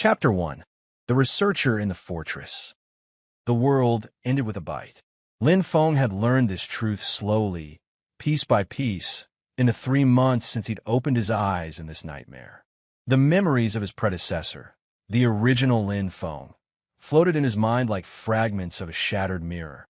Chapter 1. The Researcher in the Fortress. The world ended with a bite. Lin Feng had learned this truth slowly, piece by piece, in the 3 months since he'd opened his eyes in this nightmare. The memories of his predecessor, the original Lin Feng, floated in his mind like fragments of a shattered mirror.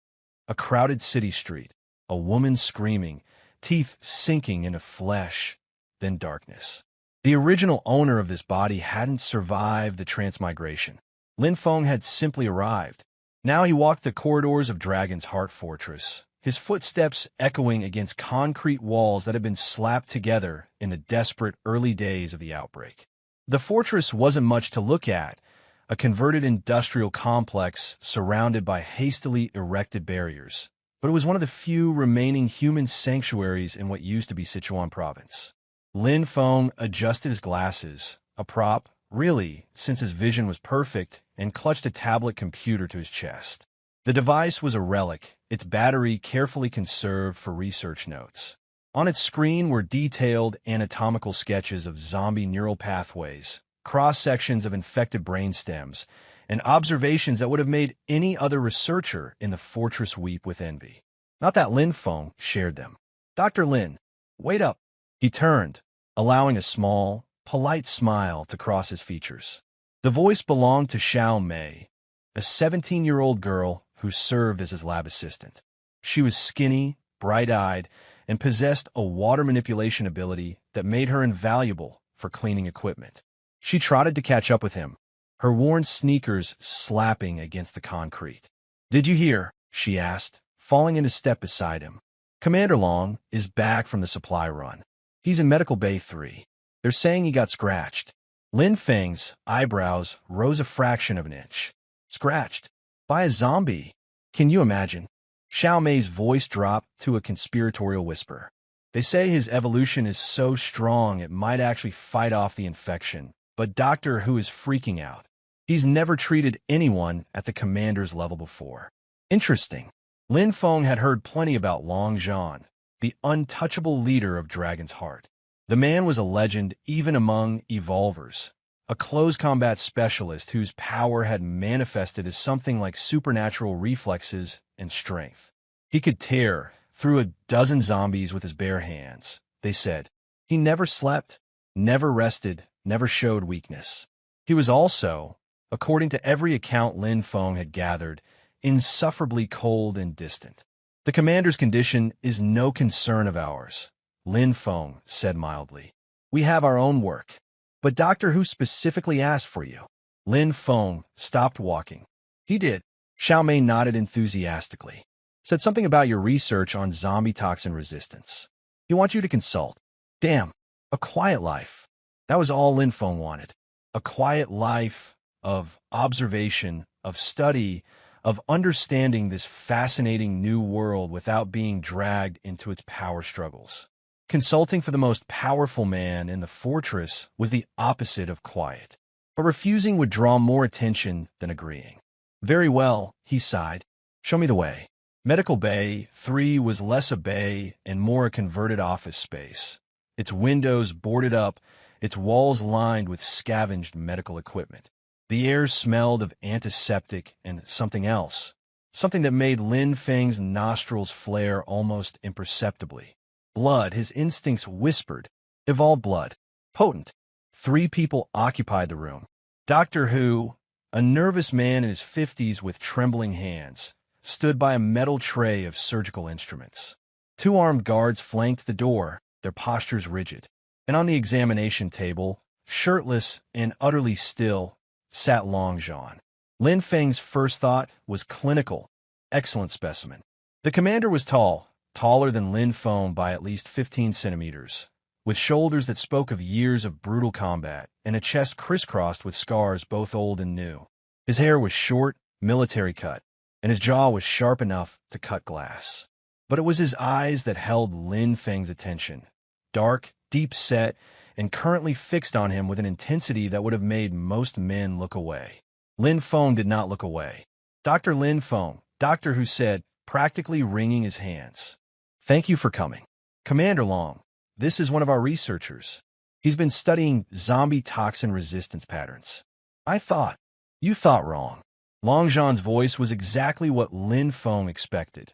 A crowded city street, a woman screaming, teeth sinking into flesh, then darkness. The original owner of this body hadn't survived the transmigration. Lin Feng had simply arrived. Now he walked the corridors of Dragon's Heart Fortress, his footsteps echoing against concrete walls that had been slapped together in the desperate early days of the outbreak. The fortress wasn't much to look at, a converted industrial complex surrounded by hastily erected barriers, but it was one of the few remaining human sanctuaries in what used to be Sichuan province. Lin Feng adjusted his glasses, a prop, really, since his vision was perfect, and clutched a tablet computer to his chest. The device was a relic, its battery carefully conserved for research notes. On its screen were detailed anatomical sketches of zombie neural pathways, cross-sections of infected brainstems, and observations that would have made any other researcher in the fortress weep with envy. Not that Lin Feng shared them. "Dr. Lin, wait up." He turned, allowing a small, polite smile to cross his features. The voice belonged to Xiao Mei, a 17-year-old girl who served as his lab assistant. She was skinny, bright-eyed, and possessed a water manipulation ability that made her invaluable for cleaning equipment. She trotted to catch up with him, her worn sneakers slapping against the concrete. "Did you hear?" she asked, falling into step beside him. "Commander Long is back from the supply run. He's in Medical Bay 3. They're saying he got scratched." Lin Feng's eyebrows rose a fraction of an inch. "Scratched? By a zombie? Can you imagine?" Xiao Mei's voice dropped to a conspiratorial whisper. "They say his evolution is so strong it might actually fight off the infection, but Doctor Who is freaking out. He's never treated anyone at the commander's level before." Interesting. Lin Feng had heard plenty about Long Zhan, the untouchable leader of Dragon's Heart. The man was a legend even among evolvers, a close combat specialist whose power had manifested as something like supernatural reflexes and strength. He could tear through a dozen zombies with his bare hands, they said. He never slept, never rested, never showed weakness. He was also, according to every account Lin Feng had gathered, insufferably cold and distant. "The commander's condition is no concern of ours," Lin Feng said mildly. "We have our own work." "But Doctor Who specifically asked for you." Lin Feng stopped walking. "He did." Xiao Mei nodded enthusiastically. "Said something about your research on zombie toxin resistance. He wants you to consult." Damn, a quiet life. That was all Lin Feng wanted. A quiet life of observation, of study, of understanding this fascinating new world without being dragged into its power struggles. Consulting for the most powerful man in the fortress was the opposite of quiet, but refusing would draw more attention than agreeing. "Very well," he sighed. "Show me the way." Medical Bay 3 was less a bay and more a converted office space, its windows boarded up, its walls lined with scavenged medical equipment. The air smelled of antiseptic and something else, something that made Lin Feng's nostrils flare almost imperceptibly. Blood, his instincts whispered. Evolved blood. Potent. 3 people occupied the room. Doctor Who, a nervous man in his 50s with trembling hands, stood by a metal tray of surgical instruments. 2 armed guards flanked the door, their postures rigid. And on the examination table, shirtless and utterly still, sat Long Zhan. Lin Feng's first thought was clinical. Excellent specimen. The commander was tall, taller than Lin Feng by at least 15 centimeters, with shoulders that spoke of years of brutal combat and a chest crisscrossed with scars both old and new. His hair was short, military cut, and his jaw was sharp enough to cut glass. But it was his eyes that held Lin Feng's attention, dark, deep-set, and currently fixed on him with an intensity that would have made most men look away. Lin Feng did not look away. "Dr. Lin Feng," Doctor Who said, practically wringing his hands. "Thank you for coming. Commander Long, this is one of our researchers. He's been studying zombie toxin resistance patterns." You thought wrong. Long Jean's voice was exactly what Lin Feng expected.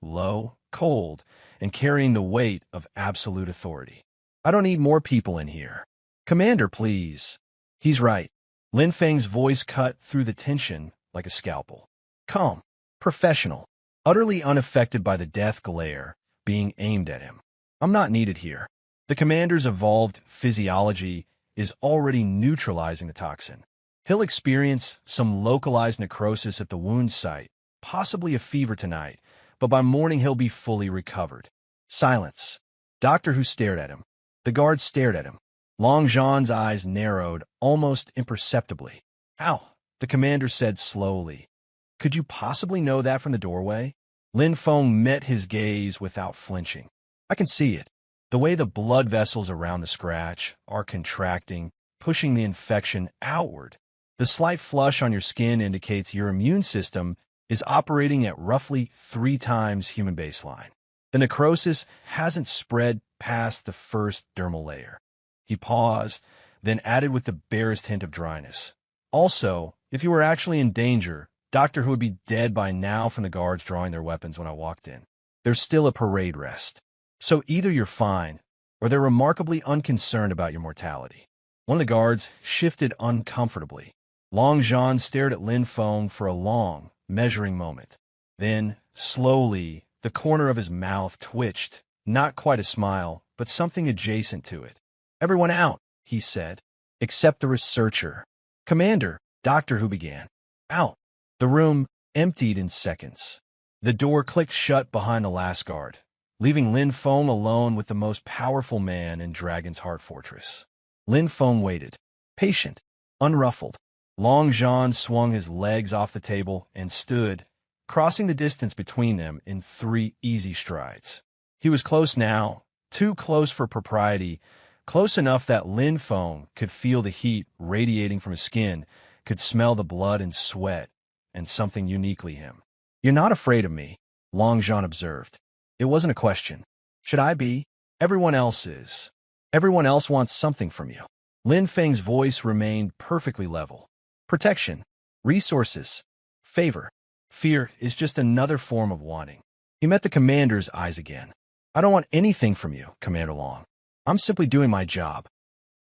Low, cold, and carrying the weight of absolute authority. I don't need more people in here. Commander, please. He's right. Lin Feng's voice cut through the tension like a scalpel. Calm, professional, utterly unaffected by the death glare being aimed at him. I'm not needed here. The commander's evolved physiology is already neutralizing the toxin. He'll experience some localized necrosis at the wound site, possibly a fever tonight, but by morning he'll be fully recovered. Silence. Doctor Who stared at him. The guards stared at him. Long Jean's eyes narrowed almost imperceptibly. Ow, the commander said slowly. Could you possibly know that from the doorway? Lin Feng met his gaze without flinching. I can see it. The way the blood vessels around the scratch are contracting, pushing the infection outward. The slight flush on your skin indicates your immune system is operating at roughly 3 times human baseline. The necrosis hasn't spread past the first dermal layer. He paused, then added with the barest hint of dryness. Also, if you were actually in danger, Doctor Who would be dead by now from the guards drawing their weapons when I walked in. There's still a parade rest. So either you're fine, or they're remarkably unconcerned about your mortality. One of the guards shifted uncomfortably. Long Jean stared at Lin Feng for a long, measuring moment. Then, slowly, the corner of his mouth twitched, not quite a smile, but something adjacent to it. Everyone out, he said, except the researcher. Commander, Doctor Who began. Out. The room emptied in seconds. The door clicked shut behind the last guard, leaving Lin Feng alone with the most powerful man in Dragon's Heart Fortress. Lin Feng waited, patient, unruffled. Long Jean swung his legs off the table and stood, crossing the distance between them in 3 easy strides. He was close now, too close for propriety, close enough that Lin Feng could feel the heat radiating from his skin, could smell the blood and sweat, and something uniquely him. You're not afraid of me, Long Jean observed. It wasn't a question. Should I be? Everyone else is. Everyone else wants something from you. Lin Feng's voice remained perfectly level. Protection, resources, favor. Fear is just another form of wanting. He met the commander's eyes again. I don't want anything from you, Commander Long. I'm simply doing my job.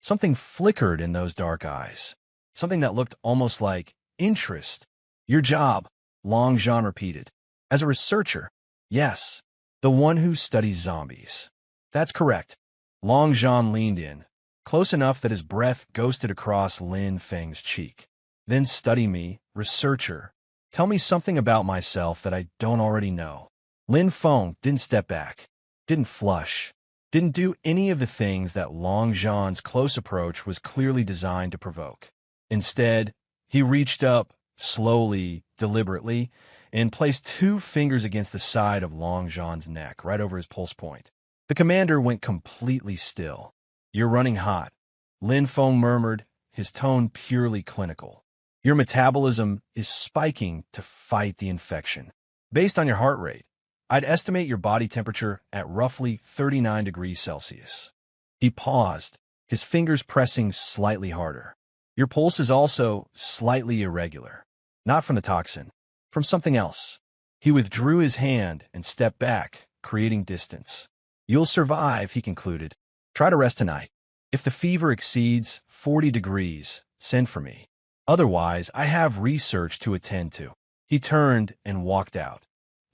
Something flickered in those dark eyes. Something that looked almost like interest. Your job, Long Jean repeated. As a researcher, yes. The one who studies zombies. That's correct. Long Jean leaned in, close enough that his breath ghosted across Lin Feng's cheek. Then study me, researcher. Tell me something about myself that I don't already know. Lin Feng didn't step back, didn't flush, didn't do any of the things that Long Jean's close approach was clearly designed to provoke. Instead, he reached up, slowly, deliberately, and placed 2 fingers against the side of Long Jean's neck, right over his pulse point. The commander went completely still. You're running hot, Lin Feng murmured, his tone purely clinical. Your metabolism is spiking to fight the infection. Based on your heart rate, I'd estimate your body temperature at roughly 39 degrees Celsius. He paused, his fingers pressing slightly harder. Your pulse is also slightly irregular. Not from the toxin, from something else. He withdrew his hand and stepped back, creating distance. You'll survive, he concluded. Try to rest tonight. If the fever exceeds 40 degrees, send for me. Otherwise, I have research to attend to. He turned and walked out,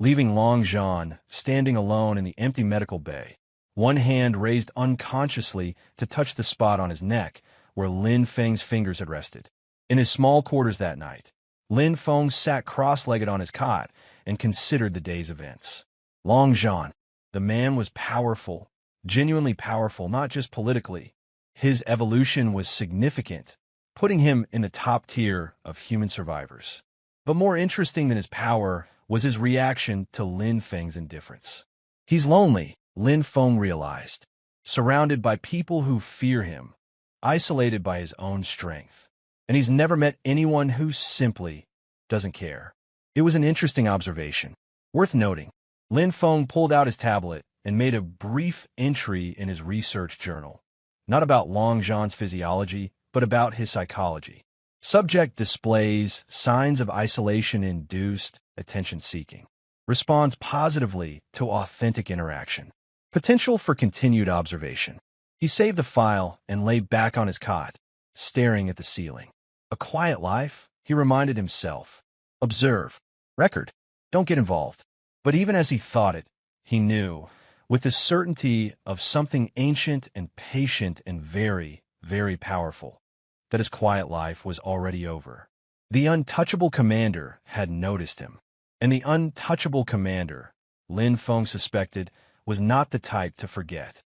leaving Long Jean standing alone in the empty medical bay, one hand raised unconsciously to touch the spot on his neck where Lin Feng's fingers had rested. In his small quarters that night, Lin Feng sat cross-legged on his cot and considered the day's events. Long Jean, the man was powerful, genuinely powerful, not just politically. His evolution was significant, putting him in the top tier of human survivors. But more interesting than his power was his reaction to Lin Feng's indifference. He's lonely, Lin Feng realized, surrounded by people who fear him, isolated by his own strength. And he's never met anyone who simply doesn't care. It was an interesting observation, worth noting. Lin Feng pulled out his tablet and made a brief entry in his research journal, not about Long Jean's physiology, but about his psychology. Subject displays signs of isolation-induced attention-seeking. Responds positively to authentic interaction. Potential for continued observation. He saved the file and lay back on his cot, staring at the ceiling. A quiet life, he reminded himself. Observe. Record. Don't get involved. But even as he thought it, he knew, with the certainty of something ancient and patient and very, very powerful, that his quiet life was already over. The untouchable commander had noticed him, and the untouchable commander, Lin Feng suspected, was not the type to forget.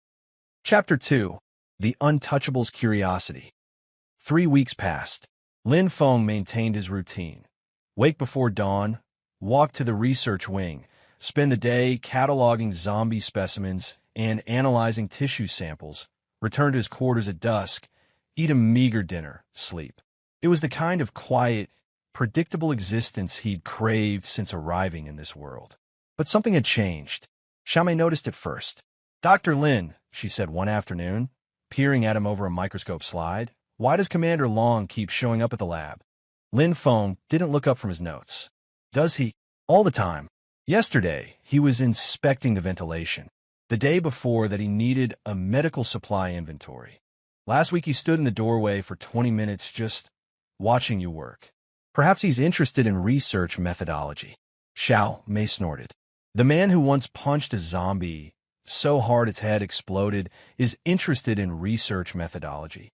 Chapter 2. The Untouchable's Curiosity. 3 weeks passed. Lin Feng maintained his routine. Wake before dawn, walk to the research wing, spend the day cataloging zombie specimens and analyzing tissue samples, return to his quarters at dusk, eat a meager dinner, sleep. It was the kind of quiet, predictable existence he'd craved since arriving in this world. But something had changed. Xiaomei noticed it first. "Dr. Lin," she said one afternoon, peering at him over a microscope slide, "why does Commander Long keep showing up at the lab?" Lin Feng didn't look up from his notes. "Does he? All the time. Yesterday, he was inspecting the ventilation. The day before that, he needed a medical supply inventory. Last week, he stood in the doorway for 20 minutes just watching you work. Perhaps he's interested in research methodology." Xiaomei snorted. "The man who once punched a zombie so hard its head exploded is interested in research methodology."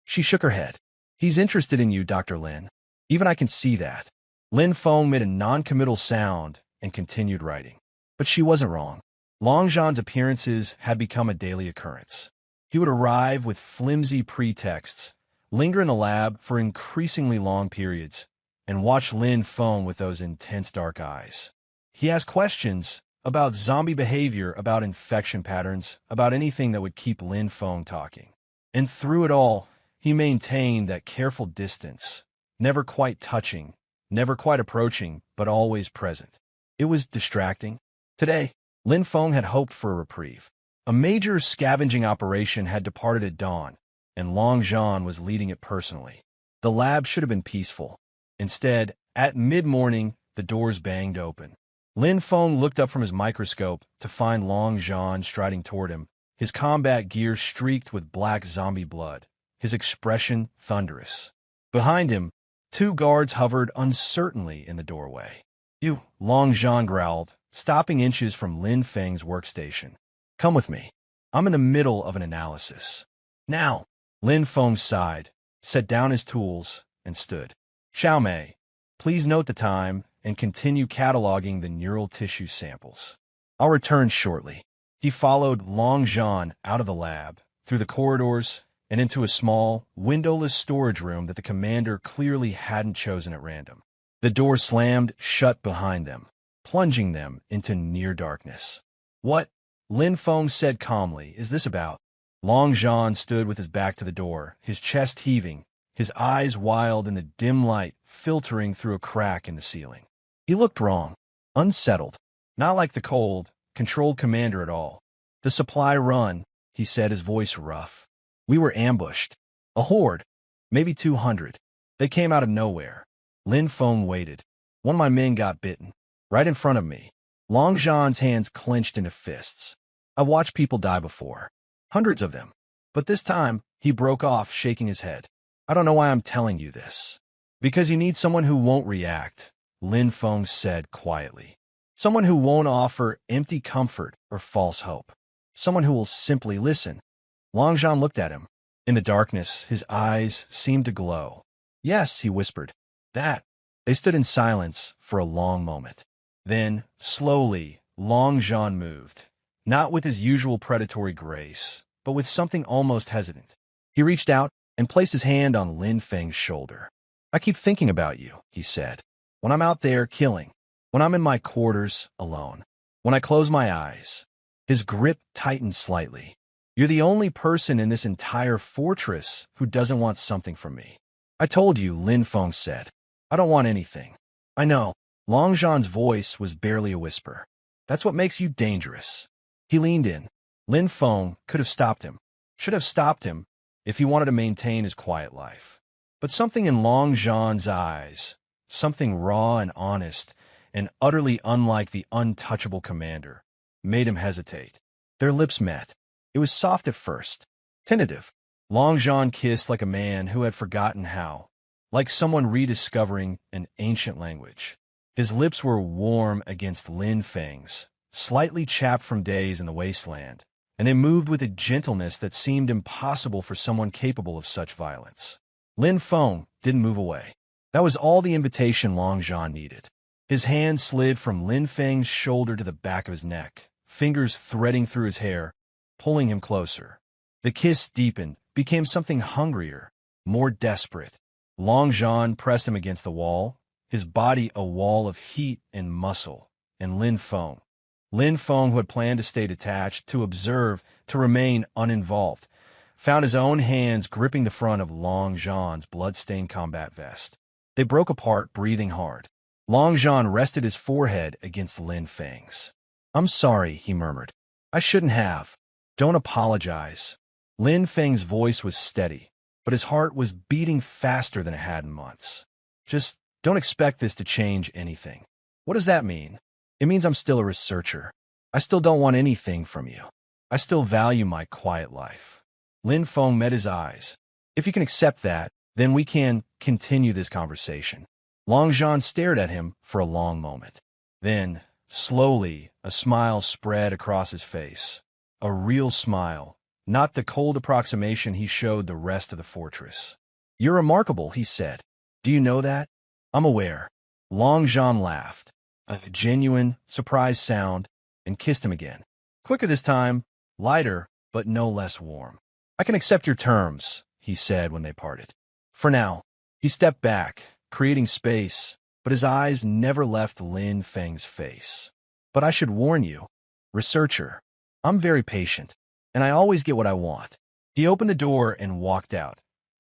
She shook her head. "He's interested in you, Dr. Lin. Even I can see that." Lin Feng made a non-committal sound and continued writing. But she wasn't wrong. Long Zhan's appearances had become a daily occurrence. He would arrive with flimsy pretexts, linger in the lab for increasingly long periods, and watch Lin Feng with those intense dark eyes. He asked questions about zombie behavior, about infection patterns, about anything that would keep Lin Feng talking. And through it all, he maintained that careful distance, never quite touching, never quite approaching, but always present. It was distracting. Today, Lin Feng had hoped for a reprieve. A major scavenging operation had departed at dawn, and Long Zhan was leading it personally. The lab should have been peaceful. Instead, at mid-morning, the doors banged open. Lin Feng looked up from his microscope to find Long Zhan striding toward him, his combat gear streaked with black zombie blood, his expression thunderous. Behind him, 2 guards hovered uncertainly in the doorway. "You," Long Zhan growled, stopping inches from Lin Feng's workstation. "Come with me. I'm in the middle of an analysis." "Now." Lin Feng sighed, set down his tools, and stood. "Xiaomei, please note the time and continue cataloging the neural tissue samples. I'll return shortly." He followed Long Zhan out of the lab, through the corridors, and into a small, windowless storage room that the commander clearly hadn't chosen at random. The door slammed shut behind them, plunging them into near darkness. "What?" Lin Feng said calmly. "Is this about?" Long Zhan stood with his back to the door, his chest heaving, his eyes wild in the dim light filtering through a crack in the ceiling. He looked wrong, unsettled, not like the cold, controlled commander at all. "The supply run," he said, his voice rough. "We were ambushed. A horde, maybe 200. They came out of nowhere." Lin Feng waited. "One of my men got bitten, right in front of me." Long Zhan's hands clenched into fists. "I've watched people die before. Hundreds of them. But this time," he broke off, shaking his head. "I don't know why I'm telling you this." "Because you need someone who won't react," Lin Feng said quietly. "Someone who won't offer empty comfort or false hope. Someone who will simply listen." Long Zhan looked at him. In the darkness, his eyes seemed to glow. "Yes," he whispered. "That." They stood in silence for a long moment. Then, slowly, Long Zhan moved, not with his usual predatory grace, but with something almost hesitant. He reached out and placed his hand on Lin Feng's shoulder. "I keep thinking about you," he said. "When I'm out there killing, when I'm in my quarters alone, when I close my eyes." His grip tightened slightly. "You're the only person in this entire fortress who doesn't want something from me." "I told you," Lin Feng said. "I don't want anything." "I know." Long Zhan's voice was barely a whisper. "That's what makes you dangerous." He leaned in. Lin Feng could have stopped him, should have stopped him, if he wanted to maintain his quiet life. But something in Long Zhan's eyes, something raw and honest, and utterly unlike the untouchable commander, made him hesitate. Their lips met. It was soft at first, tentative. Long Zhan kissed like a man who had forgotten how, like someone rediscovering an ancient language. His lips were warm against Lin Feng's, slightly chapped from days in the wasteland, and they moved with a gentleness that seemed impossible for someone capable of such violence. Lin Feng didn't move away. That was all the invitation Long Zhan needed. His hand slid from Lin Feng's shoulder to the back of his neck, fingers threading through his hair, pulling him closer. The kiss deepened, became something hungrier, more desperate. Long Zhan pressed him against the wall, his body a wall of heat and muscle, and Lin Feng, who had planned to stay detached, to observe, to remain uninvolved, found his own hands gripping the front of Long Zhan's blood-stained combat vest. They broke apart, breathing hard. Long Zhan rested his forehead against Lin Feng's. "I'm sorry," he murmured. "I shouldn't have. Don't apologize." Lin Feng's voice was steady, but his heart was beating faster than it had in months. "Just don't expect this to change anything." "What does that mean?" "It means I'm still a researcher. I still don't want anything from you. I still value my quiet life." Lin Feng met his eyes. "If you can accept that, then we can continue this conversation." Long Zhan stared at him for a long moment. Then, slowly, a smile spread across his face. A real smile, not the cold approximation he showed the rest of the fortress. "You're remarkable," he said. "Do you know that?" "I'm aware." Long Zhan laughed, a genuine, surprised sound, and kissed him again. Quicker this time, lighter, but no less warm. "I can accept your terms," he said when they parted. "For now." He stepped back, creating space, but his eyes never left Lin Feng's face. "But I should warn you, researcher, I'm very patient, and I always get what I want." He opened the door and walked out,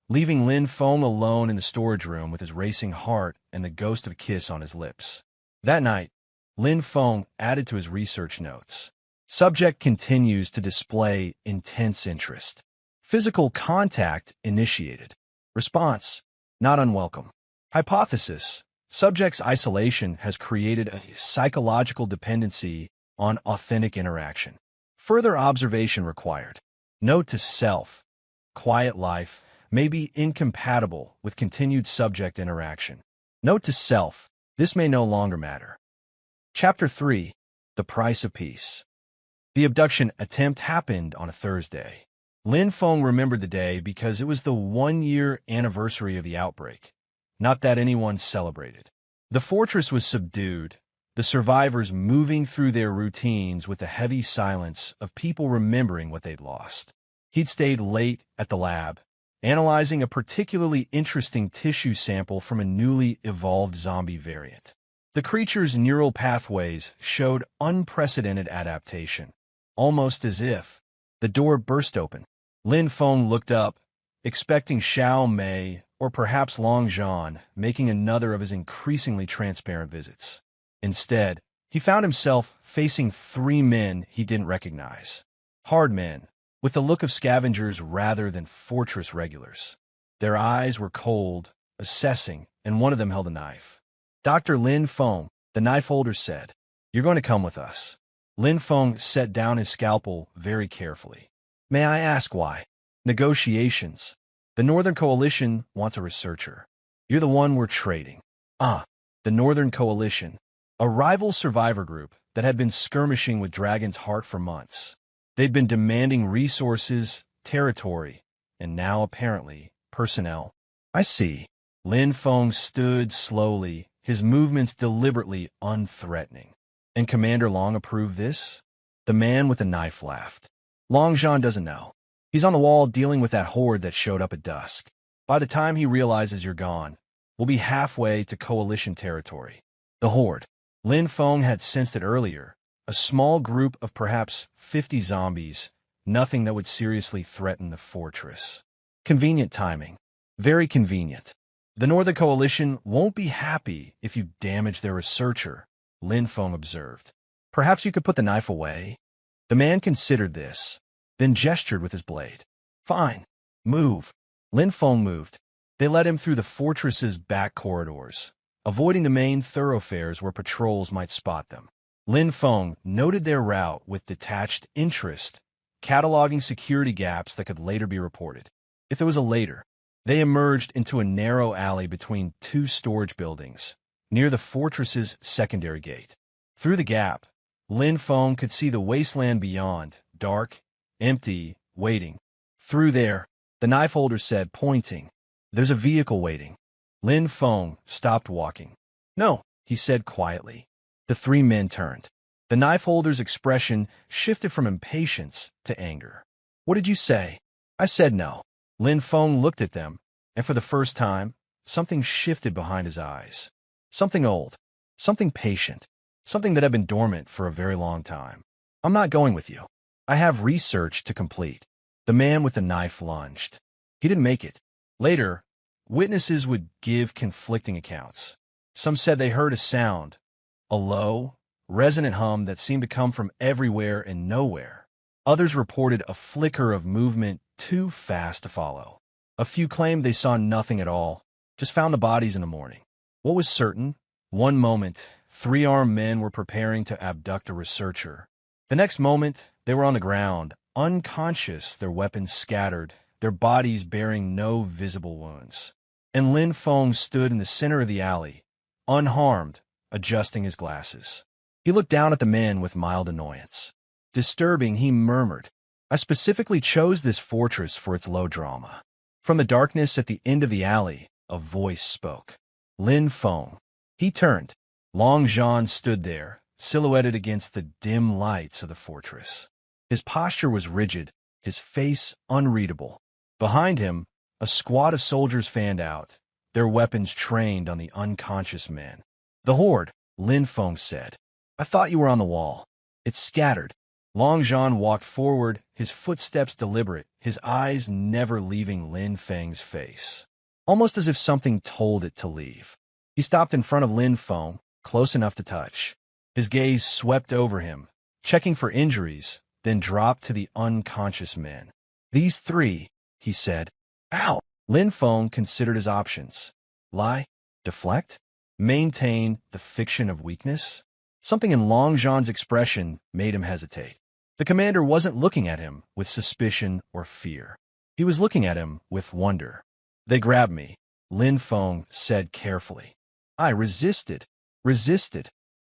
leaving Lin Feng alone in the storage room with his racing heart and the ghost of a kiss on his lips. That night, Lin Feng added to his research notes. Subject continues to display intense interest. Physical contact initiated. Response, not unwelcome. Hypothesis, subject's isolation has created a psychological dependency on authentic interaction. Further observation required. Note to self, quiet life may be incompatible with continued subject interaction. Note to self, this may no longer matter. Chapter 3. The Price of Peace. The abduction attempt happened on a Thursday. Lin Feng remembered the day because it was the 1-year anniversary of the outbreak. Not that anyone celebrated. The fortress was subdued, the survivors moving through their routines with the heavy silence of people remembering what they'd lost. He'd stayed late at the lab, analyzing a particularly interesting tissue sample from a newly evolved zombie variant. The creature's neural pathways showed unprecedented adaptation, almost as if the door burst open. Lin Feng looked up, expecting Xiao Mei or perhaps Long Zhan making another of his increasingly transparent visits. Instead, he found himself facing 3 men he didn't recognize. Hard men, with the look of scavengers rather than fortress regulars. Their eyes were cold, assessing, and one of them held a knife. "Dr. Lin Feng," the knife holder said, "you're going to come with us." Lin Feng set down his scalpel very carefully. "May I ask why?" "Negotiations. The Northern Coalition wants a researcher. You're the one we're trading." "Ah, the Northern Coalition." A rival survivor group that had been skirmishing with Dragon's Heart for months. They'd been demanding resources, territory, and now, apparently, personnel. "I see." Lin Feng stood slowly, his movements deliberately unthreatening. "And Commander Long approved this?" The man with the knife laughed. "Long Zhan doesn't know. He's on the wall dealing with that horde that showed up at dusk. By the time he realizes you're gone, we'll be halfway to Coalition territory." The horde. Lin Feng had sensed it earlier. A small group of perhaps 50 zombies, nothing that would seriously threaten the fortress. Convenient timing. Very convenient. "The Northern Coalition won't be happy if you damage their researcher," Lin Feng observed. "Perhaps you could put the knife away?" The man considered this, then gestured with his blade. "Fine. Move." Lin Feng moved. They led him through the fortress's back corridors, avoiding the main thoroughfares where patrols might spot them. Lin Feng noted their route with detached interest, cataloging security gaps that could later be reported. If there was a later, they emerged into a narrow alley between two storage buildings, near the fortress's secondary gate. Through the gap, Lin Feng could see the wasteland beyond, dark, empty, waiting. Through there, the knife holder said, pointing. There's a vehicle waiting. Lin Feng stopped walking. No, he said quietly. The three men turned. The knife holder's expression shifted from impatience to anger. What did you say? I said no. Lin Feng looked at them, and for the first time, something shifted behind his eyes. Something old, something patient, something that had been dormant for a very long time. I'm not going with you. I have research to complete. The man with the knife lunged. He didn't make it. Later, witnesses would give conflicting accounts. Some said they heard a sound, a low, resonant hum that seemed to come from everywhere and nowhere. Others reported a flicker of movement too fast to follow. A few claimed they saw nothing at all, just found the bodies in the morning. What was certain? One moment, three armed men were preparing to abduct a researcher. The next moment, they were on the ground, unconscious, their weapons scattered, their bodies bearing no visible wounds. And Lin Feng stood in the center of the alley, unharmed, adjusting his glasses. He looked down at the men with mild annoyance. Disturbing, he murmured, I specifically chose this fortress for its low drama. From the darkness at the end of the alley, a voice spoke. Lin Feng. He turned. Long Zhan stood there, silhouetted against the dim lights of the fortress. His posture was rigid, his face unreadable. Behind him, a squad of soldiers fanned out, their weapons trained on the unconscious men. The horde, Lin Feng said. I thought you were on the wall. It's scattered. Long Zhan walked forward, his footsteps deliberate, his eyes never leaving Lin Feng's face. Almost as if something told it to leave. He stopped in front of Lin Feng, close enough to touch. His gaze swept over him, checking for injuries, then dropped to the unconscious men. These three, he said. Ow! Lin Feng considered his options. Lie? Deflect? Maintain the fiction of weakness? Something in Long Zhan's expression made him hesitate. The commander wasn't looking at him with suspicion or fear. He was looking at him with wonder. They grabbed me, Lin Feng said carefully. I resisted.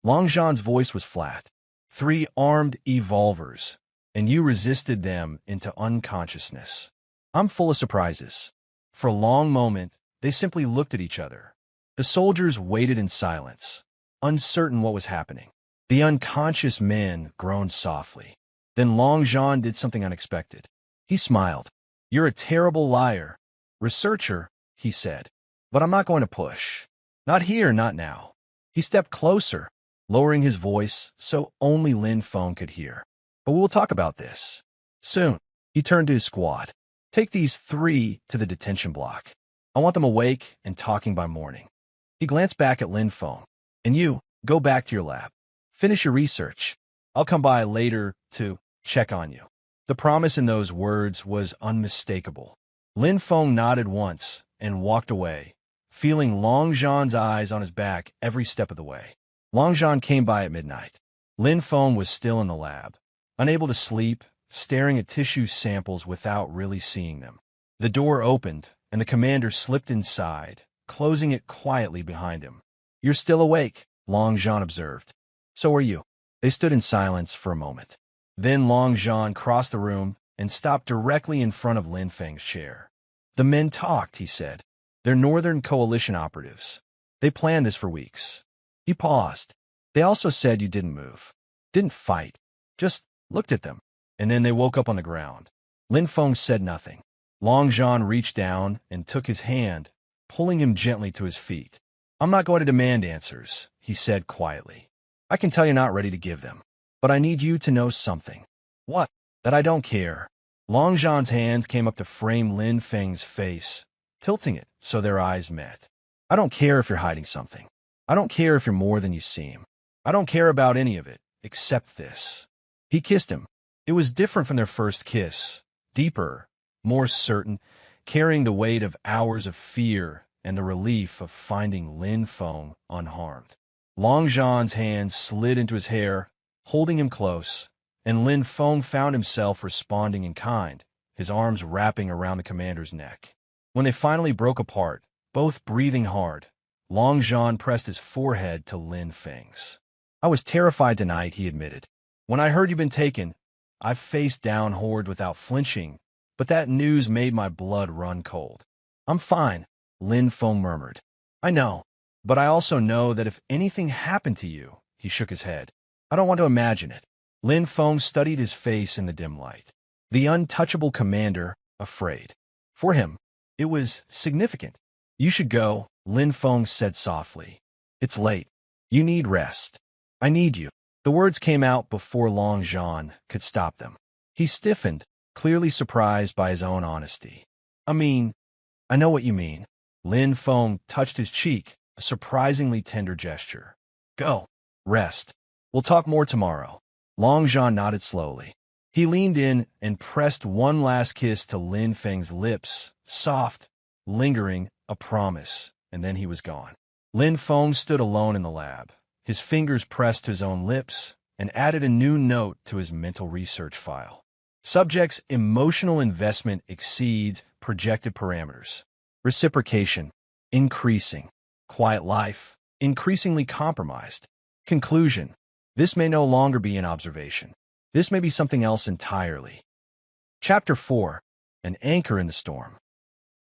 Long Zhan's voice was flat. 3 armed evolvers, and you resisted them into unconsciousness. I'm full of surprises. For a long moment, they simply looked at each other. The soldiers waited in silence, uncertain what was happening. The unconscious men groaned softly. Then Long Zhan did something unexpected. He smiled. You're a terrible liar. Researcher, he said. But I'm not going to push. Not here, not now. He stepped closer, lowering his voice so only Lin Feng could hear. But we'll talk about this. Soon. He turned to his squad. Take these 3 to the detention block. I want them awake and talking by morning. He glanced back at Lin Feng. And you, go back to your lab. Finish your research. I'll come by later to check on you. The promise in those words was unmistakable. Lin Feng nodded once and walked away, feeling Long Zhan's eyes on his back every step of the way. Long Zhan came by at midnight. Lin Feng was still in the lab, unable to sleep, staring at tissue samples without really seeing them. The door opened, and the commander slipped inside, closing it quietly behind him. You're still awake, Long Zhan observed. So are you. They stood in silence for a moment. Then Long Zhan crossed the room and stopped directly in front of Lin Feng's chair. The men talked, he said. They're Northern Coalition operatives. They planned this for weeks. He paused. They also said you didn't move, didn't fight, just looked at them. And then they woke up on the ground. Lin Feng said nothing. Long Zhan reached down and took his hand, pulling him gently to his feet. I'm not going to demand answers, he said quietly. I can tell you're not ready to give them. But I need you to know something. What? That I don't care. Long Zhan's hands came up to frame Lin Feng's face, tilting it so their eyes met. I don't care if you're hiding something. I don't care if you're more than you seem. I don't care about any of it, except this. He kissed him. It was different from their first kiss, deeper, more certain. carrying the weight of hours of fear and the relief of finding Lin Feng unharmed. Long Zhan's hands slid into his hair, holding him close, and Lin Feng found himself responding in kind, his arms wrapping around the commander's neck. When they finally broke apart, both breathing hard, Long Zhan pressed his forehead to Lin Feng's. "I was terrified tonight," he admitted. "When I heard you'd been taken, I faced down Horde without flinching, but that news made my blood run cold." "I'm fine," Lin Feng murmured. "I know, but I also know that if anything happened to you," he shook his head. "I don't want to imagine it." Lin Feng studied his face in the dim light. The untouchable commander, afraid. For him, it was significant. "You should go," Lin Feng said softly. "It's late. You need rest. I need you." The words came out before Long Zhan could stop them. He stiffened, clearly surprised by his own honesty. "I mean, I know what you mean." Lin Feng touched his cheek, a surprisingly tender gesture. "Go. Rest. We'll talk more tomorrow." Long Zhan nodded slowly. He leaned in and pressed one last kiss to Lin Feng's lips, soft, lingering, a promise, and then he was gone. Lin Feng stood alone in the lab, his fingers pressed to his own lips, and added a new note to his mental research file. Subject's emotional investment exceeds projected parameters. Reciprocation, increasing. Quiet life, increasingly compromised. Conclusion, this may no longer be an observation. This may be something else entirely. Chapter 4. An Anchor in the Storm.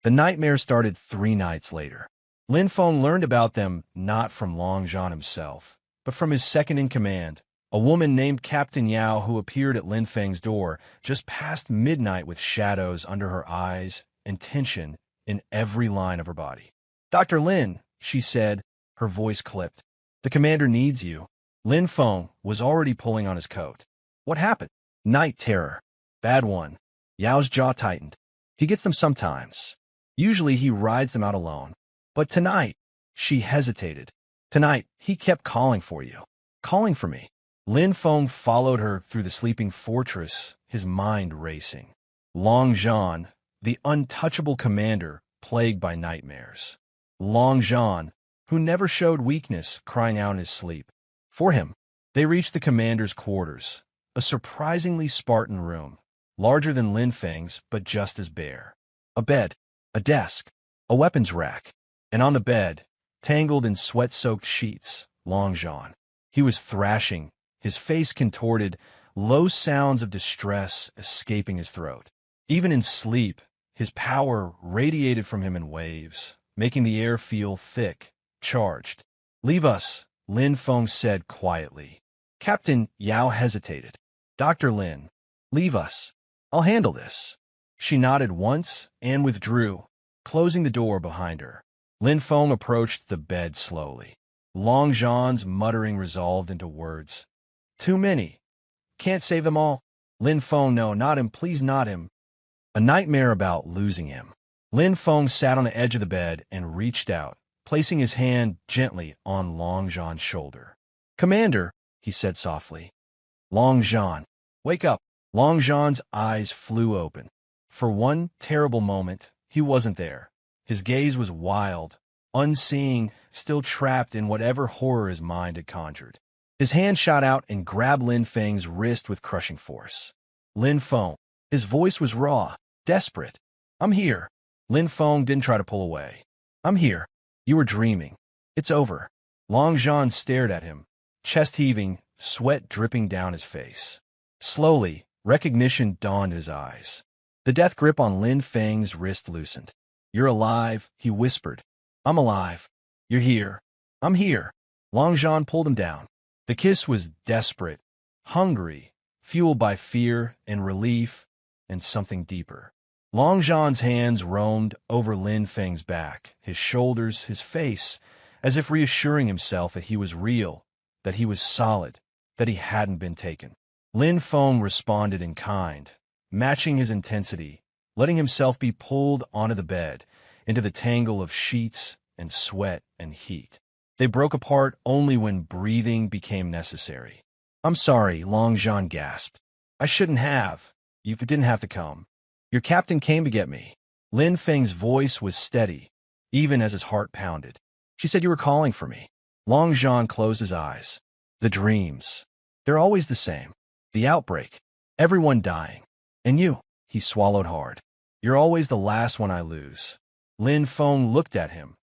The nightmares started 3 nights later. Lin Feng learned about them not from Long Zhan himself, but from his second-in-command, a woman named Captain Yao who appeared at Lin Feng's door just past midnight with shadows under her eyes and tension in every line of her body. "Dr. Lin," she said, her voice clipped. "The commander needs you." Lin Feng was already pulling on his coat. "What happened?" "Night terror. Bad one." Yao's jaw tightened. "He gets them sometimes. Usually he rides them out alone. But tonight," she hesitated. "Tonight, he kept calling for you." "Calling for me?" Lin Feng followed her through the sleeping fortress, his mind racing. Long Zhan, the untouchable commander, plagued by nightmares. Long Zhan, who never showed weakness, crying out in his sleep. For him, they reached the commander's quarters, a surprisingly Spartan room, larger than Lin Feng's, but just as bare. A bed, a desk, a weapons rack, and on the bed, tangled in sweat-soaked sheets, Long Zhan. He was thrashing, his face contorted, low sounds of distress escaping his throat. Even in sleep, his power radiated from him in waves, making the air feel thick, charged. "Leave us," Lin Feng said quietly. Captain Yao hesitated. "Dr. Lin, leave us. I'll handle this." She nodded once and withdrew, closing the door behind her. Lin Feng approached the bed slowly. Long Zhan's muttering resolved into words. "Too many. Can't save them all." Lin Feng, "No, not him, please not him." A nightmare about losing him. Lin Feng sat on the edge of the bed and reached out, placing his hand gently on Long Zhan's shoulder. "Commander," he said softly. "Long Zhan, wake up." Long Zhan's eyes flew open. For one terrible moment, he wasn't there. His gaze was wild, unseeing, still trapped in whatever horror his mind had conjured. His hand shot out and grabbed Lin Feng's wrist with crushing force. "Lin Feng." His voice was raw, desperate. "I'm here." Lin Feng didn't try to pull away. "I'm here. You were dreaming. It's over." Long Zhan stared at him, chest heaving, sweat dripping down his face. Slowly, recognition dawned in his eyes. The death grip on Lin Feng's wrist loosened. "You're alive," he whispered. "I'm alive. You're here. I'm here." Long Zhan pulled him down. The kiss was desperate, hungry, fueled by fear and relief and something deeper. Long Zhan's hands roamed over Lin Feng's back, his shoulders, his face, as if reassuring himself that he was real, that he was solid, that he hadn't been taken. Lin Feng responded in kind, matching his intensity, letting himself be pulled onto the bed, into the tangle of sheets and sweat and heat. They broke apart only when breathing became necessary. "I'm sorry," Long Zhan gasped. "I shouldn't have. You didn't have to come. Your captain came to get me." Lin Feng's voice was steady, even as his heart pounded. She said you were calling for me. Long Zhan closed his eyes. The dreams. They're always the same. The outbreak. Everyone dying. And you. He swallowed hard. You're always the last one I lose. Lin Feng looked at him.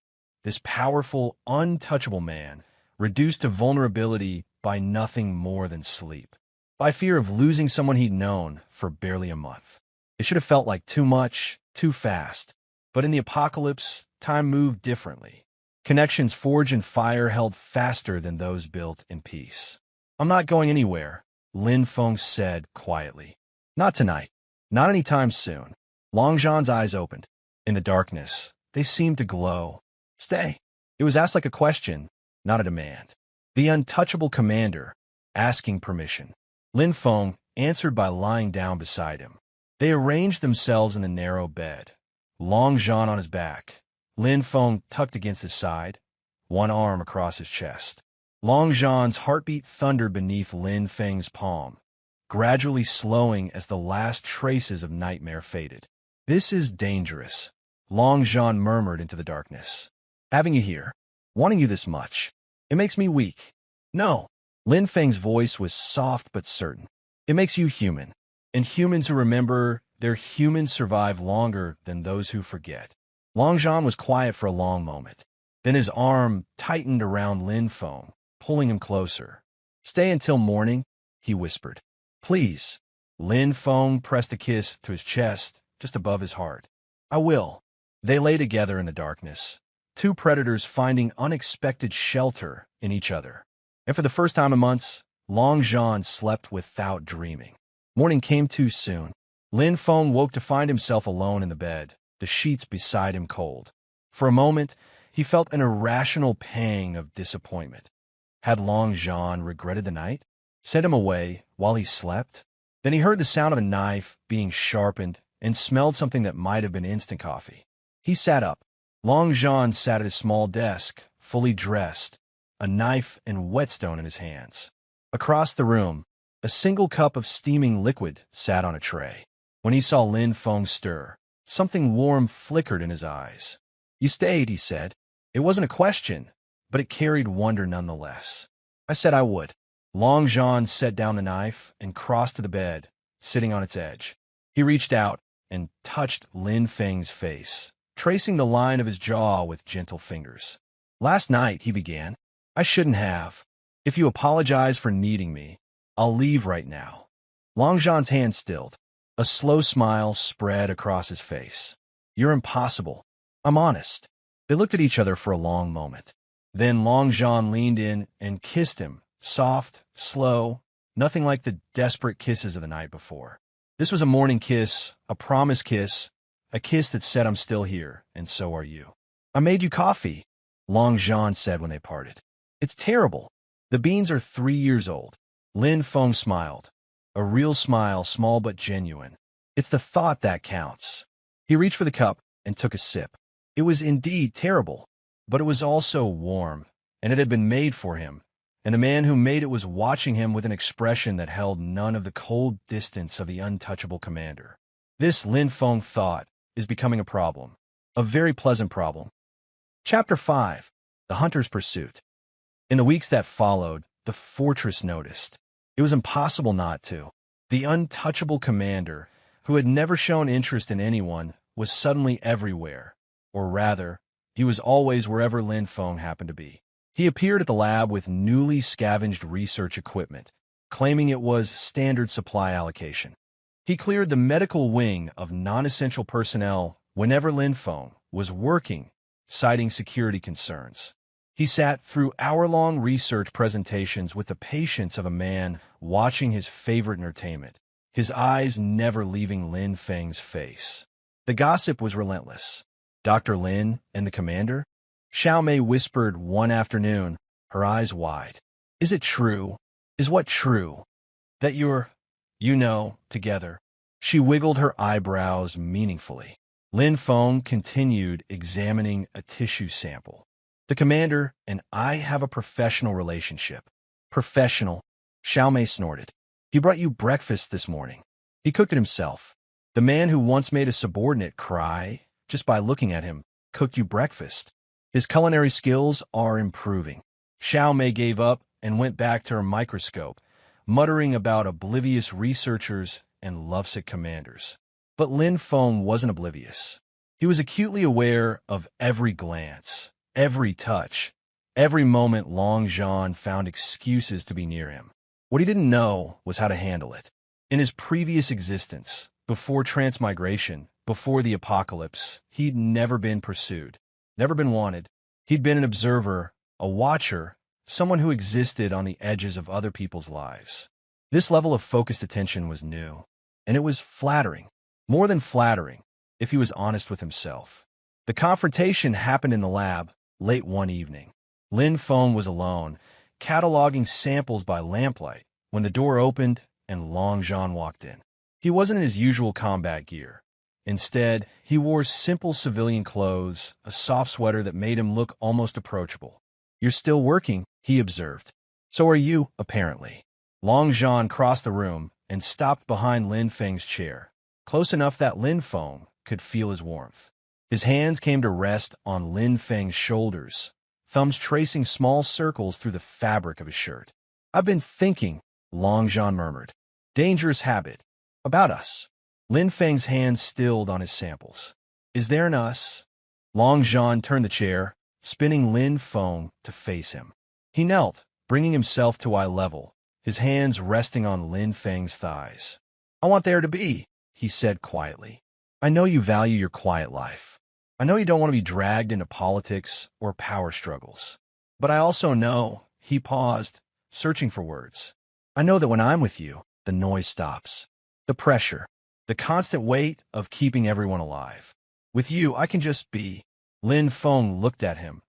This powerful, untouchable man, reduced to vulnerability by nothing more than sleep. By fear of losing someone he'd known for barely a month. It should have felt like too much, too fast. But in the apocalypse, time moved differently. Connections forged in fire held faster than those built in peace. I'm not going anywhere, Lin Feng said quietly. Not tonight. Not anytime soon. Long Zhan's eyes opened. In the darkness, they seemed to glow. Stay. It was asked like a question, not a demand. The untouchable commander, asking permission. Lin Feng answered by lying down beside him. They arranged themselves in the narrow bed. Long Zhan on his back, Lin Feng tucked against his side, one arm across his chest. Long Zhan's heartbeat thundered beneath Lin Feng's palm, gradually slowing as the last traces of nightmare faded. This is dangerous, Long Zhan murmured into the darkness. Having you here, wanting you this much, it makes me weak. No, Lin Feng's voice was soft but certain. It makes you human, and humans who remember their humans survive longer than those who forget. Long Zhan was quiet for a long moment. Then his arm tightened around Lin Feng, pulling him closer. Stay until morning, he whispered. Please. Lin Feng pressed a kiss to his chest, just above his heart. I will. They lay together in the darkness, two predators finding unexpected shelter in each other. And for the first time in months, Long Zhan slept without dreaming. Morning came too soon. Lin Feng woke to find himself alone in the bed, the sheets beside him cold. For a moment, he felt an irrational pang of disappointment. Had Long Zhan regretted the night? Sent him away while he slept? Then he heard the sound of a knife being sharpened and smelled something that might have been instant coffee. He sat up. Long Zhan sat at his small desk, fully dressed, a knife and whetstone in his hands. Across the room, a single cup of steaming liquid sat on a tray. When he saw Lin Feng stir, something warm flickered in his eyes. You stayed, he said. It wasn't a question, but it carried wonder nonetheless. I said I would. Long Zhan set down the knife and crossed to the bed, sitting on its edge. He reached out and touched Lin Feng's face, tracing the line of his jaw with gentle fingers. Last night, he began. I shouldn't have. If you apologize for needing me, I'll leave right now. Long Zhan's hand stilled. A slow smile spread across his face. You're impossible. I'm honest. They looked at each other for a long moment. Then Long Zhan leaned in and kissed him, soft, slow, nothing like the desperate kisses of the night before. This was a morning kiss, a promise kiss, a kiss that said I'm still here, and so are you. I made you coffee, Long Zhan said when they parted. It's terrible. The beans are 3 years old. Lin Feng smiled. A real smile, small but genuine. It's the thought that counts. He reached for the cup and took a sip. It was indeed terrible, but it was also warm, and it had been made for him, and the man who made it was watching him with an expression that held none of the cold distance of the untouchable commander. This, Lin Feng thought, is becoming a problem. A very pleasant problem. Chapter 5. The Hunter's Pursuit. In the weeks that followed, the fortress noticed. It was impossible not to. The untouchable commander, who had never shown interest in anyone, was suddenly everywhere. Or rather, he was always wherever Lin Feng happened to be. He appeared at the lab with newly scavenged research equipment, claiming it was standard supply allocation. He cleared the medical wing of non-essential personnel whenever Lin Feng was working, citing security concerns. He sat through hour-long research presentations with the patience of a man watching his favorite entertainment, his eyes never leaving Lin Feng's face. The gossip was relentless. Dr. Lin and the commander? Xiao Mei whispered one afternoon, her eyes wide. Is it true? Is what true? That you're, together? She wiggled her eyebrows meaningfully. Lin Feng continued examining a tissue sample. The commander and I have a professional relationship. Professional, Xiao Mei snorted. He brought you breakfast this morning. He cooked it himself. The man who once made a subordinate cry just by looking at him, cooked you breakfast. His culinary skills are improving. Xiao Mei gave up and went back to her microscope, muttering about oblivious researchers and lovesick commanders. But Lin Feng wasn't oblivious. He was acutely aware of every glance, every touch, every moment Long Zhan found excuses to be near him. What he didn't know was how to handle it. In his previous existence, before transmigration, before the apocalypse, he'd never been pursued, never been wanted. He'd been an observer, a watcher, someone who existed on the edges of other people's lives. This level of focused attention was new, and it was flattering. More than flattering, if he was honest with himself. The confrontation happened in the lab late one evening. Lin Feng was alone, cataloging samples by lamplight, when the door opened and Long Zhan walked in. He wasn't in his usual combat gear. Instead, he wore simple civilian clothes, a soft sweater that made him look almost approachable. "You're still working," he observed. "So are you, apparently." Long Zhan crossed the room and stopped behind Lin Feng's chair, close enough that Lin Feng could feel his warmth. His hands came to rest on Lin Feng's shoulders, thumbs tracing small circles through the fabric of his shirt. "I've been thinking," Long Zhan murmured. "Dangerous habit. About us." Lin Feng's hands stilled on his samples. "Is there an us?" Long Zhan turned the chair, spinning Lin Feng to face him. He knelt, bringing himself to eye level, his hands resting on Lin Feng's thighs. "I want there to be," he said quietly. "I know you value your quiet life. I know you don't want to be dragged into politics or power struggles. But I also know," he paused, searching for words. "I know that when I'm with you, the noise stops. The pressure, the constant weight of keeping everyone alive. With you, I can just be." Lin Feng looked at him,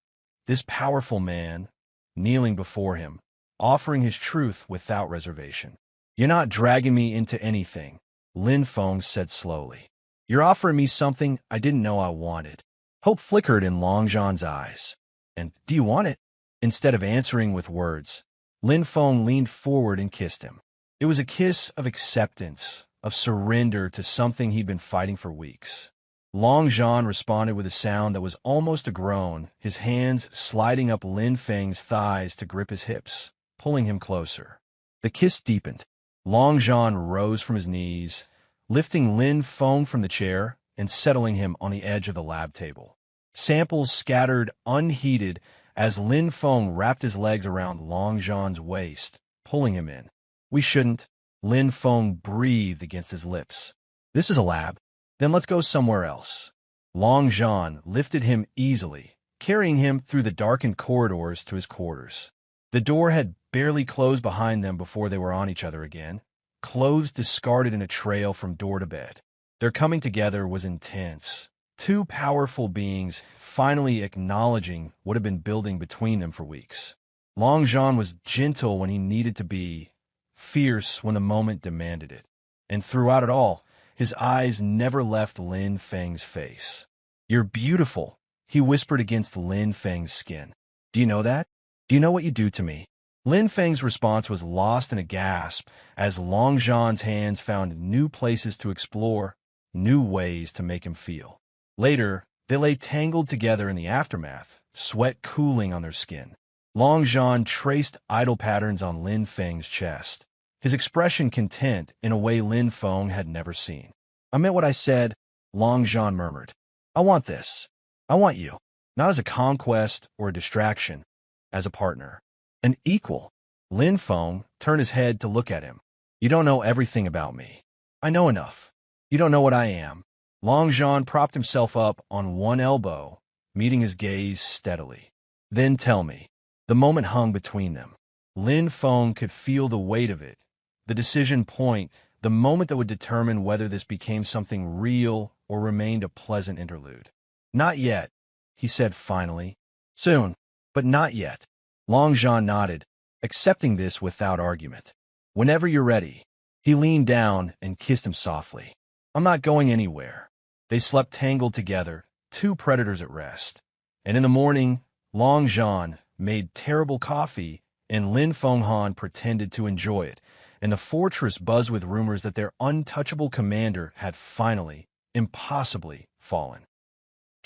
this powerful man, kneeling before him, offering his truth without reservation. "You're not dragging me into anything," Lin Feng said slowly. "You're offering me something I didn't know I wanted." Hope flickered in Long Zhan's eyes. "And do you want it?" Instead of answering with words, Lin Feng leaned forward and kissed him. It was a kiss of acceptance, of surrender to something he'd been fighting for weeks. Long Zhan responded with a sound that was almost a groan, his hands sliding up Lin Feng's thighs to grip his hips, pulling him closer. The kiss deepened. Long Zhan rose from his knees, lifting Lin Feng from the chair and settling him on the edge of the lab table. Samples scattered unheeded as Lin Feng wrapped his legs around Long Zhan's waist, pulling him in. "We shouldn't," Lin Feng breathed against his lips. "This is a lab. Then let's go somewhere else." Long Zhan lifted him easily, carrying him through the darkened corridors to his quarters. The door had barely closed behind them before they were on each other again, clothes discarded in a trail from door to bed. Their coming together was intense. Two powerful beings finally acknowledging what had been building between them for weeks. Long Zhan was gentle when he needed to be, fierce when the moment demanded it. And throughout it all, his eyes never left Lin Feng's face. "You're beautiful," he whispered against Lin Feng's skin. "Do you know that? Do you know what you do to me?" Lin Feng's response was lost in a gasp as Long Zhan's hands found new places to explore, new ways to make him feel. Later, they lay tangled together in the aftermath, sweat cooling on their skin. Long Zhan traced idle patterns on Lin Feng's chest, his expression content in a way Lin Feng had never seen. "I meant what I said," Long Zhan murmured. "I want this. I want you, not as a conquest or a distraction, as a partner. An equal." Lin Feng turned his head to look at him. "You don't know everything about me. I know enough. You don't know what I am." Long Zhan propped himself up on one elbow, meeting his gaze steadily. "Then tell me." The moment hung between them. Lin Feng could feel the weight of it, the decision point, the moment that would determine whether this became something real or remained a pleasant interlude. "Not yet," he said finally. "Soon, but not yet." Long Zhan nodded, accepting this without argument. "Whenever you're ready." He leaned down and kissed him softly. "I'm not going anywhere." They slept tangled together, two predators at rest. And in the morning, Long Zhan made terrible coffee, and Lin Fenghan pretended to enjoy it, and the fortress buzzed with rumors that their untouchable commander had finally, impossibly, fallen.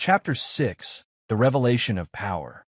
Chapter 6. The Revelation of Power.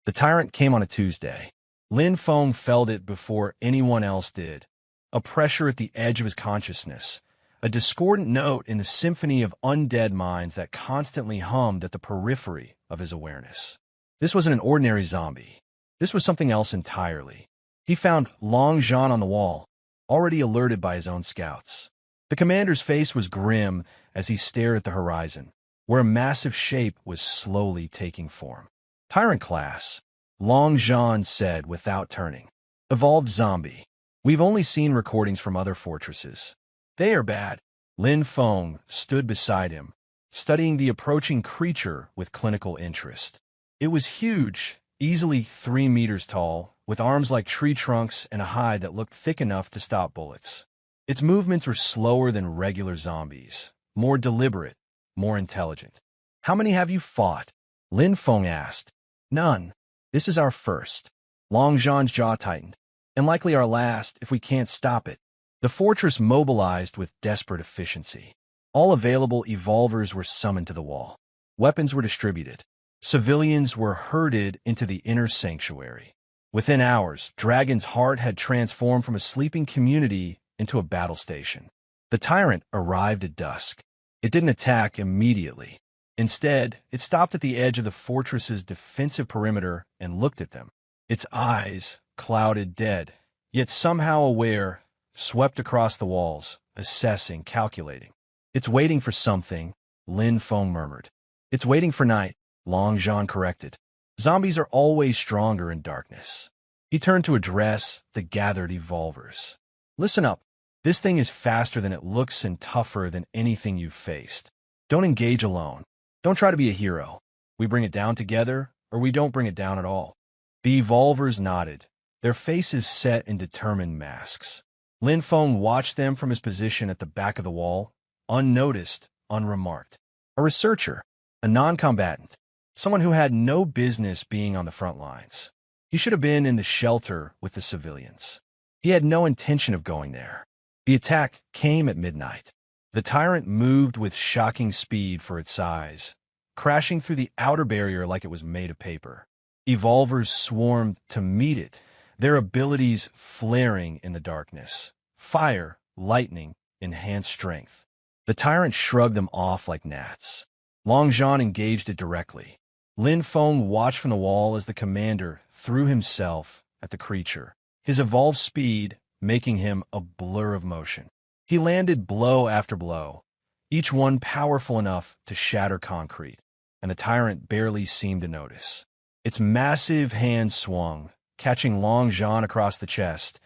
The tyrant came on a Tuesday. Lin Feng felt it before anyone else did. A pressure at the edge of his consciousness, a discordant note in the symphony of undead minds that constantly hummed at the periphery of his awareness. This wasn't an ordinary zombie. This was something else entirely. He found Long Zhan on the wall, already alerted by his own scouts. The commander's face was grim as he stared at the horizon, where a massive shape was slowly taking form. Tyrant class, Long Zhan said without turning. Evolved zombie. We've only seen recordings from other fortresses. They are bad. Lin Feng stood beside him, studying the approaching creature with clinical interest. It was huge, easily 3 meters tall, with arms like tree trunks and a hide that looked thick enough to stop bullets. Its movements were slower than regular zombies, more deliberate, more intelligent. How many have you fought? Lin Feng asked. None. This is our first. Long Zhan's jaw tightened. And likely our last if we can't stop it. The fortress mobilized with desperate efficiency. All available evolvers were summoned to the wall. Weapons were distributed. Civilians were herded into the inner sanctuary. Within hours, Dragon's Heart had transformed from a sleeping community into a battle station. The tyrant arrived at dusk. It didn't attack immediately. Instead, it stopped at the edge of the fortress's defensive perimeter and looked at them. Its eyes, clouded dead, yet somehow aware, swept across the walls, assessing, calculating. It's waiting for something, Lin Feng murmured. It's waiting for night, Long Zhan corrected. Zombies are always stronger in darkness. He turned to address the gathered evolvers. Listen up. This thing is faster than it looks and tougher than anything you've faced. Don't engage alone. Don't try to be a hero. We bring it down together, or we don't bring it down at all. The evolvers nodded, their faces set in determined masks. Lin Feng watched them from his position at the back of the wall, unnoticed, unremarked. A researcher, a non-combatant, someone who had no business being on the front lines. He should have been in the shelter with the civilians. He had no intention of going there. The attack came at midnight. The tyrant moved with shocking speed for its size, crashing through the outer barrier like it was made of paper. Evolvers swarmed to meet it, their abilities flaring in the darkness. Fire, lightning, enhanced strength. The tyrant shrugged them off like gnats. Long Zhan engaged it directly. Lin Feng watched from the wall as the commander threw himself at the creature, his evolved speed making him a blur of motion. He landed blow after blow, each one powerful enough to shatter concrete, and the tyrant barely seemed to notice. Its massive hand swung, catching Long Zhan across the chest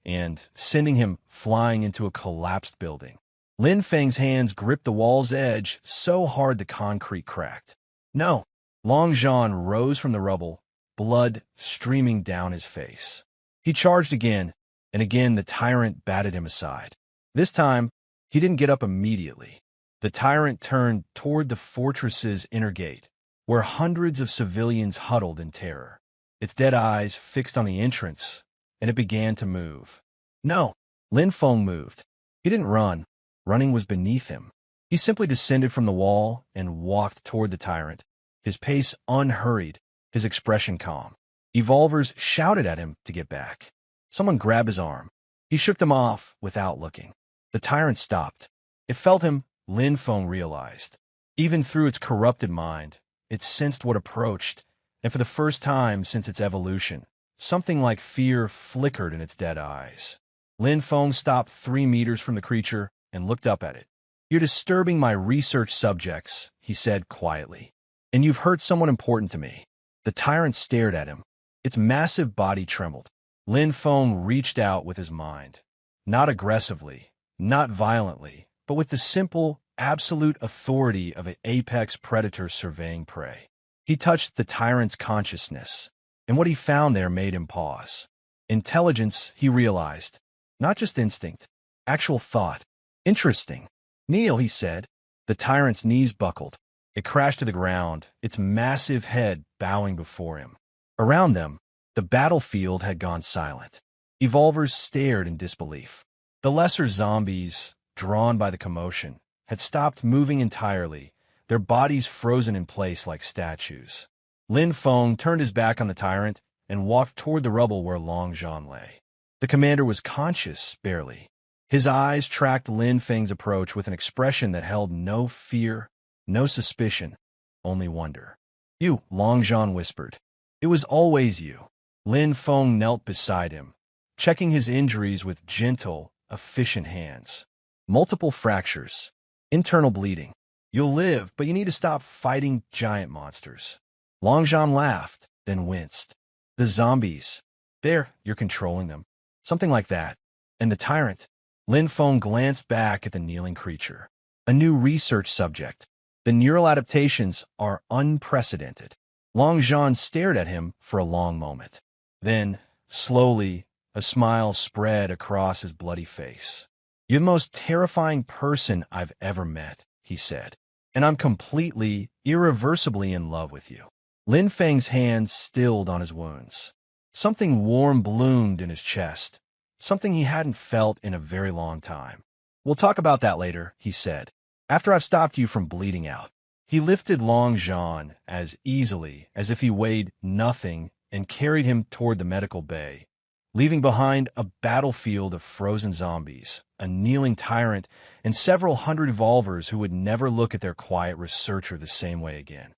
and sending him flying into a collapsed building. Lin Feng's hands gripped the wall's edge so hard the concrete cracked. No! Long Zhan rose from the rubble, blood streaming down his face. He charged again, and again the tyrant batted him aside. This time, he didn't get up immediately. The tyrant turned toward the fortress's inner gate, where hundreds of civilians huddled in terror. Its dead eyes fixed on the entrance, and it began to move. No, Lin Feng moved. He didn't run. Running was beneath him. He simply descended from the wall and walked toward the tyrant, his pace unhurried, his expression calm. Evolvers shouted at him to get back. Someone grabbed his arm. He shook them off without looking. The tyrant stopped. It felt him, Lin Feng realized. Even through its corrupted mind, it sensed what approached, and for the first time since its evolution, something like fear flickered in its dead eyes. Lin Feng stopped 3 meters from the creature and looked up at it. You're disturbing my research subjects, he said quietly. And you've hurt someone important to me. The tyrant stared at him. Its massive body trembled. Lin Feng reached out with his mind. Not aggressively, not violently, but with the simple, absolute authority of an apex predator surveying prey. He touched the tyrant's consciousness, and what he found there made him pause. Intelligence, he realized. Not just instinct. Actual thought. Interesting. Kneel, he said. The tyrant's knees buckled. It crashed to the ground, its massive head bowing before him. Around them, the battlefield had gone silent. Evolvers stared in disbelief. The lesser zombies, drawn by the commotion, had stopped moving entirely, their bodies frozen in place like statues. Lin Feng turned his back on the tyrant and walked toward the rubble where Long Zhan lay. The commander was conscious, barely. His eyes tracked Lin Feng's approach with an expression that held no fear, no suspicion, only wonder. "You," Long Zhan whispered. "It was always you." Lin Feng knelt beside him, checking his injuries with gentle, efficient hands. "Multiple fractures. Internal bleeding. You'll live, but you need to stop fighting giant monsters." Long Zhan laughed, then winced. "The zombies. There, you're controlling them." Something like that. "And the tyrant?" Lin Feng glanced back at the kneeling creature. "A new research subject. The neural adaptations are unprecedented." Long Zhan stared at him for a long moment. Then, slowly, a smile spread across his bloody face. "You're the most terrifying person I've ever met," he said. "And I'm completely, irreversibly in love with you." Lin Feng's hands stilled on his wounds. Something warm bloomed in his chest, something he hadn't felt in a very long time. "We'll talk about that later," he said, "after I've stopped you from bleeding out." He lifted Long Zhan as easily as if he weighed nothing and carried him toward the medical bay, leaving behind a battlefield of frozen zombies, a kneeling tyrant, and several hundred evolvers who would never look at their quiet researcher the same way again.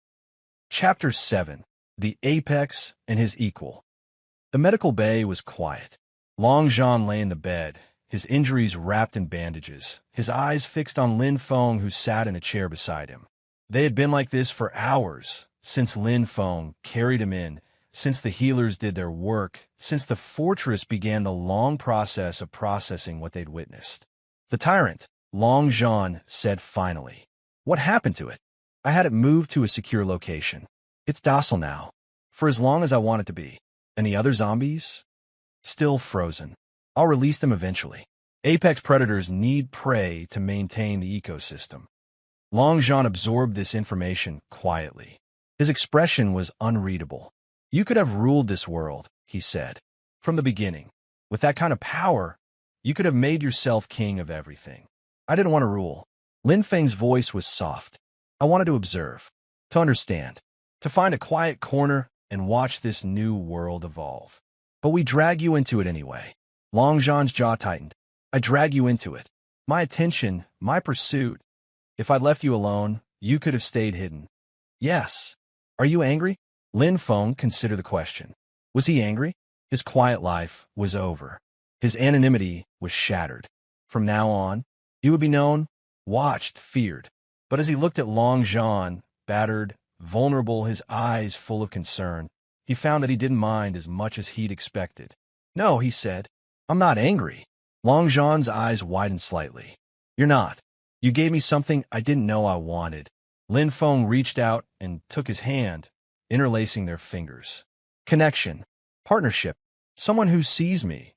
Chapter 7. The Apex and His Equal. The medical bay was quiet. Long Zhan lay in the bed, his injuries wrapped in bandages, his eyes fixed on Lin Feng, who sat in a chair beside him. They had been like this for hours, since Lin Feng carried him in, since the healers did their work, since the fortress began the long process of processing what they'd witnessed. "The tyrant," Long Zhan said finally. "What happened to it?" "I had it moved to a secure location. It's docile now, for as long as I want it to be." "And the other zombies?" "Still frozen. I'll release them eventually. Apex predators need prey to maintain the ecosystem." Long Zhan absorbed this information quietly. His expression was unreadable. "You could have ruled this world," he said, "from the beginning. With that kind of power, you could have made yourself king of everything." "I didn't want to rule." Lin Feng's voice was soft. "I wanted to observe, to understand, to find a quiet corner and watch this new world evolve. But we drag you into it anyway." Long Zhan's jaw tightened. "I drag you into it. My attention, my pursuit. If I'd left you alone, you could have stayed hidden." "Yes." "Are you angry?" Lin Feng considered the question. Was he angry? His quiet life was over. His anonymity was shattered. From now on, he would be known, watched, feared. But as he looked at Long Zhan, battered, vulnerable, his eyes full of concern, he found that he didn't mind as much as he'd expected. "No," he said. "I'm not angry." Long Zhan's eyes widened slightly. "You're not. You gave me something I didn't know I wanted." Lin Feng reached out and took his hand, interlacing their fingers. "Connection. Partnership. Someone who sees me,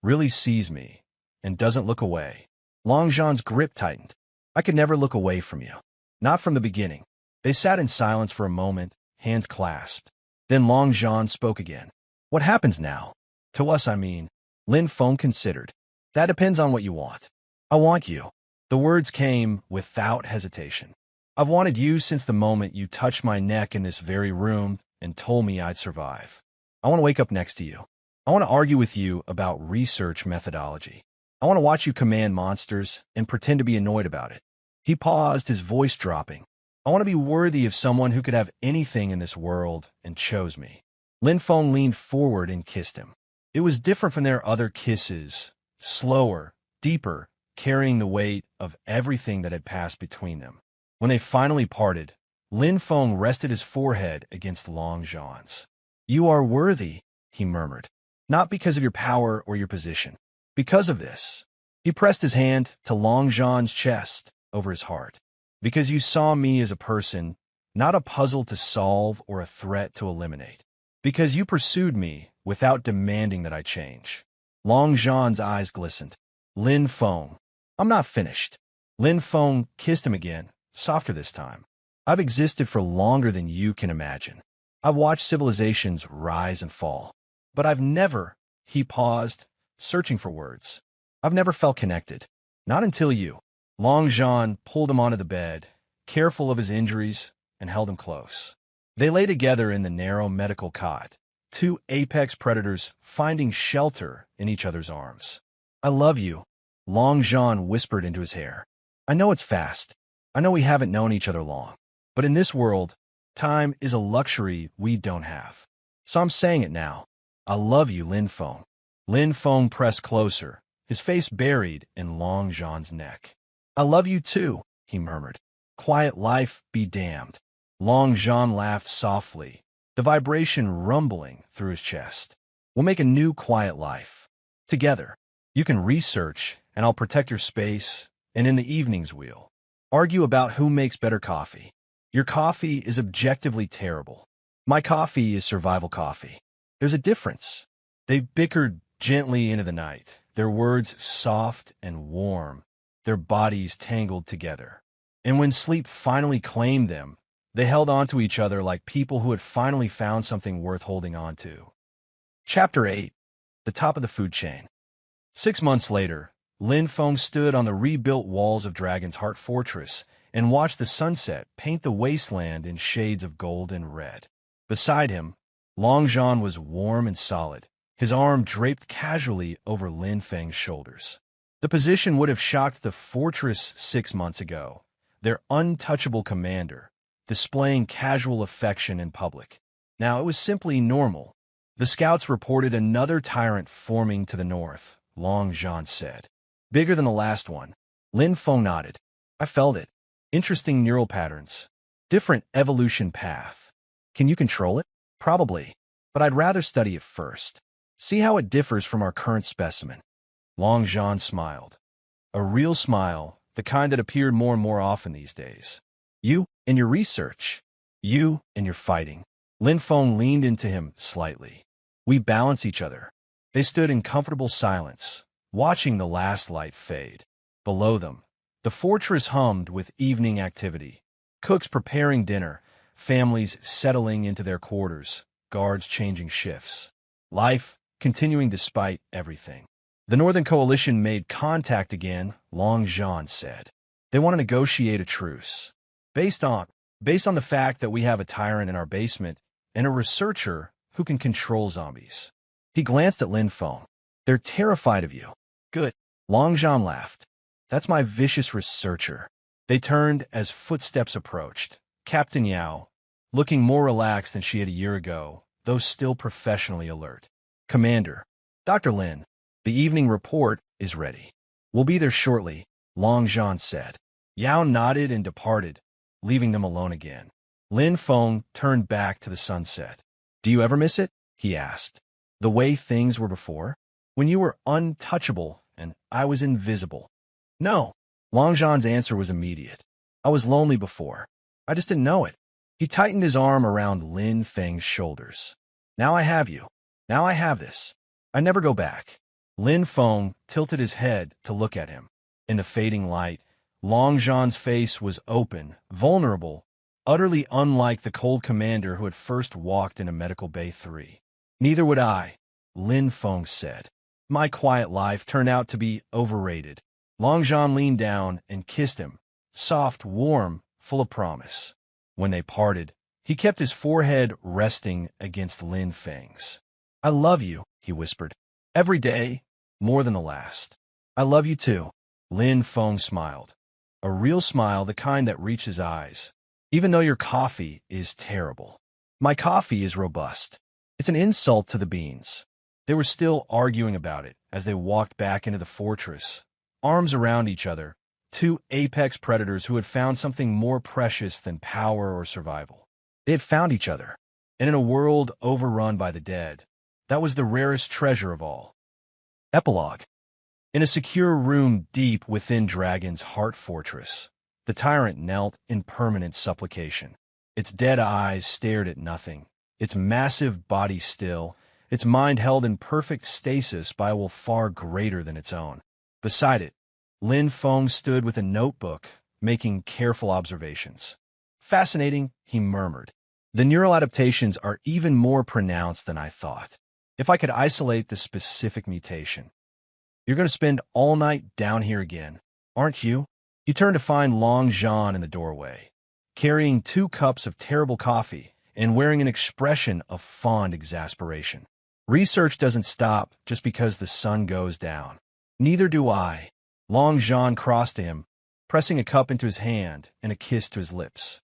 really sees me, and doesn't look away." Long Zhan's grip tightened. "I could never look away from you. Not from the beginning." They sat in silence for a moment, hands clasped. Then Long Zhan spoke again. "What happens now? To us, I mean." Lin Feng considered. "That depends on what you want." "I want you." The words came without hesitation. "I've wanted you since the moment you touched my neck in this very room and told me I'd survive. I want to wake up next to you. I want to argue with you about research methodology. I want to watch you command monsters and pretend to be annoyed about it." He paused, his voice dropping. "I want to be worthy of someone who could have anything in this world and chose me." Lin Feng leaned forward and kissed him. It was different from their other kisses, slower, deeper, carrying the weight of everything that had passed between them. When they finally parted, Lin Feng rested his forehead against Long Zhan's. "You are worthy," he murmured. "Not because of your power or your position. Because of this." He pressed his hand to Long Zhan's chest, over his heart. "Because you saw me as a person, not a puzzle to solve or a threat to eliminate. Because you pursued me without demanding that I change." Long Zhan's eyes glistened. "Lin Feng." "I'm not finished." Lin Feng kissed him again, softer this time. "I've existed for longer than you can imagine. I've watched civilizations rise and fall. But I've never," he paused, searching for words. "I've never felt connected. Not until you." Long Zhan pulled him onto the bed, careful of his injuries, and held him close. They lay together in the narrow medical cot, two apex predators finding shelter in each other's arms. "I love you," Long John whispered into his hair. "I know it's fast. I know we haven't known each other long. But in this world, time is a luxury we don't have. So I'm saying it now. I love you, Lin Feng." Lin Feng pressed closer, his face buried in Long John's neck. "I love you too," he murmured. "Quiet life be damned." Long John laughed softly, the vibration rumbling through his chest. "We'll make a new quiet life. Together. You can research, and I'll protect your space, and in the evenings we'll argue about who makes better coffee. Your coffee is objectively terrible. My coffee is survival coffee. There's a difference." They bickered gently into the night, their words soft and warm, their bodies tangled together. And when sleep finally claimed them, they held onto each other like people who had finally found something worth holding on to. Chapter 8. The Top of the Food Chain. 6 months later, Lin Feng stood on the rebuilt walls of Dragon's Heart Fortress and watched the sunset paint the wasteland in shades of gold and red. Beside him, Long John was warm and solid, his arm draped casually over Lin Feng's shoulders. The position would have shocked the fortress 6 months ago, their untouchable commander, displaying casual affection in public. Now it was simply normal. The scouts reported another tyrant forming to the north, Long John said. "Bigger than the last one." Lin Feng nodded. "I felt it. Interesting neural patterns. Different evolution path. Can you control it? Probably. But I'd rather study it first. See how it differs from our current specimen." Long John smiled. A real smile, the kind that appeared more and more often these days. "You and your research. You and your fighting." Lin Feng leaned into him slightly. "We balance each other." They stood in comfortable silence, watching the last light fade. Below them, the fortress hummed with evening activity. Cooks preparing dinner, families settling into their quarters, guards changing shifts. Life continuing despite everything. "The Northern Coalition made contact again," Long John said. "They want to negotiate a truce. Based on the fact that we have a tyrant in our basement and a researcher who can control zombies." He glanced at Lin Feng. "They're terrified of you." "Good." Long John laughed. "That's my vicious researcher." They turned as footsteps approached. Captain Yao, looking more relaxed than she had a year ago, though still professionally alert. "Commander, Dr. Lin, the evening report is ready." "We'll be there shortly," Long John said. Yao nodded and departed, leaving them alone again. Lin Feng turned back to the sunset. "Do you ever miss it?" he asked. "The way things were before? When you were untouchable and I was invisible?" "No." Long John's answer was immediate. "I was lonely before. I just didn't know it." He tightened his arm around Lin Feng's shoulders. "Now I have you. Now I have this. I never go back." Lin Feng tilted his head to look at him. In the fading light, Long John's face was open, vulnerable, utterly unlike the cold commander who had first walked into Medical Bay 3. "Neither would I," Lin Feng said. "My quiet life turned out to be overrated." Long John leaned down and kissed him, soft, warm, full of promise. When they parted, he kept his forehead resting against Lin Feng's. "I love you," he whispered. "Every day, more than the last." "I love you too." Lin Feng smiled. A real smile, the kind that reaches eyes. "Even though your coffee is terrible." "My coffee is robust." It's an insult to the beans. They were still arguing about it as they walked back into the fortress, arms around each other, two apex predators who had found something more precious than power or survival. They had found each other, and in a world overrun by the dead, that was the rarest treasure of all. Epilogue. In a secure room deep within Dragon's Heart Fortress, the tyrant knelt in permanent supplication. Its dead eyes stared at nothing, its massive body still, its mind held in perfect stasis by a will far greater than its own. Beside it, Lin Feng stood with a notebook, making careful observations. "Fascinating," he murmured. "The neural adaptations are even more pronounced than I thought. If I could isolate the specific mutation." "You're going to spend all night down here again, aren't you?" He turned to find Long John in the doorway, carrying 2 cups of terrible coffee and wearing an expression of fond exasperation. Research doesn't stop just because the sun goes down. Neither do I. Long Jean crossed to him, pressing a cup into his hand and a kiss to his lips.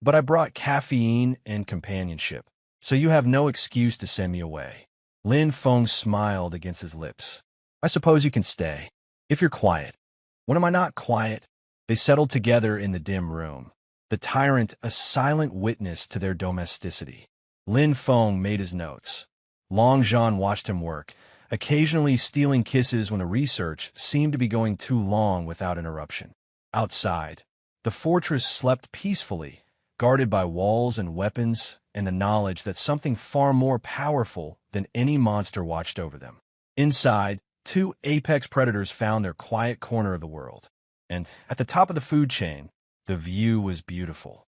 But I brought caffeine and companionship, so you have no excuse to send me away. Lin Feng smiled against his lips. I suppose you can stay, if you're quiet. When am I not quiet? They settled together in the dim room, the tyrant a silent witness to their domesticity. Lin Feng made his notes. Long Jean watched him work, occasionally stealing kisses when the research seemed to be going too long without interruption. Outside, the fortress slept peacefully, guarded by walls and weapons and the knowledge that something far more powerful than any monster watched over them. Inside, 2 apex predators found their quiet corner of the world. And at the top of the food chain, the view was beautiful.